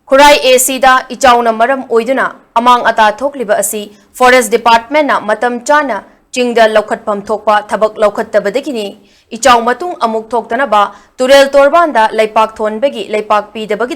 Khurai AC da ichauna maram oiduna amang ata thokliba asi Forest Department na matam chana chingda lokhatpam thokpa thabak lokhattabadagini ichaw matung amuk thoktanaba Turel Torban da Leibaak Thonbagi Leibaak pidabagi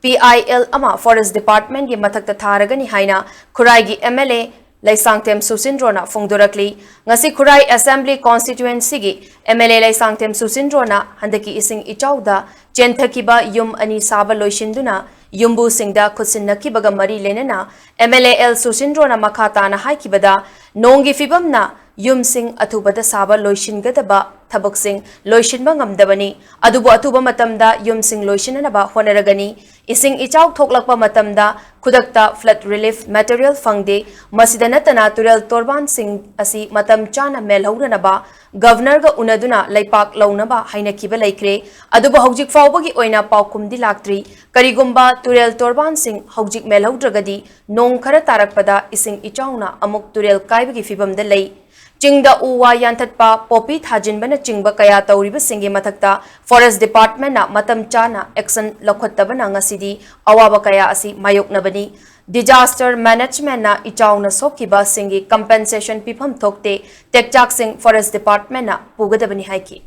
PIL ama Forest Department gi mathakta Tharagani haina Khurai gi MLA Laisangtem Susindro na Fongdorakli ngasi Khurai Assembly Constituency gi MLA Laisangtem Susindro na handaki ising ichawda chenthaki yum ani saba loishinduna yumbu singda khutsinaki baga mari lenena MLA L Susindro na makata na haikibada nongi fibam na yum sing athubada saba loishingadaba thabak sing loishinba ngamdabani adubu atuba matamda yum sing loishinanaba honaragani ising ichaw thoklakpa matamda khudakta flood relief material fangde masida natana Turel Torban sing asi matam chana melhauranaba governor ga unaduna Leibaak launaba hainakiba laikre adubu hojik fawbagi oina paukumdi laktri karigumba Turel Torban sing hojik melhaudragadi nong khara tarakpada ising ichawna amuk Turel kaibagi fibamda lei Chingda uwa yantatpa popi thajinbana chingba kaya tauriba singi mathakta Forest Department na matam chana action lokhattabana ngasidi awaba kaya asi mayoknabani disaster management na ichawna sokkiba singi compensation pifam thokte tekchak sing Forest Department na pugadabani haiki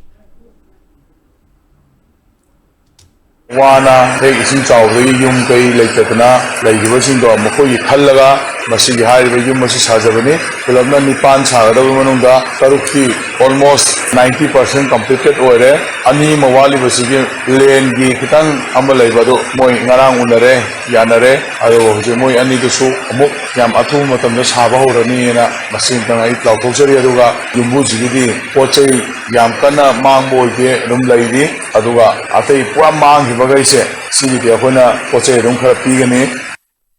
Wana hei ising chawri yum kai leitatna leigibasindo makoi khallaga masigi haiba yum masi sajabani pulamna nipan sagadaba manungda tarukti almost 90% completed oire ani mawali basigi lane gi khitang amba leibado moi ngarang unare yanare ado je moi ani dusu amuk yam athu matamda saba horani na masin tang ai tlaukjari aduga yumbu jigidi pochai yam kana mangbo ge rum leidi aduga atai pura mang bagaise sigi dia khona pochai rum khara pigani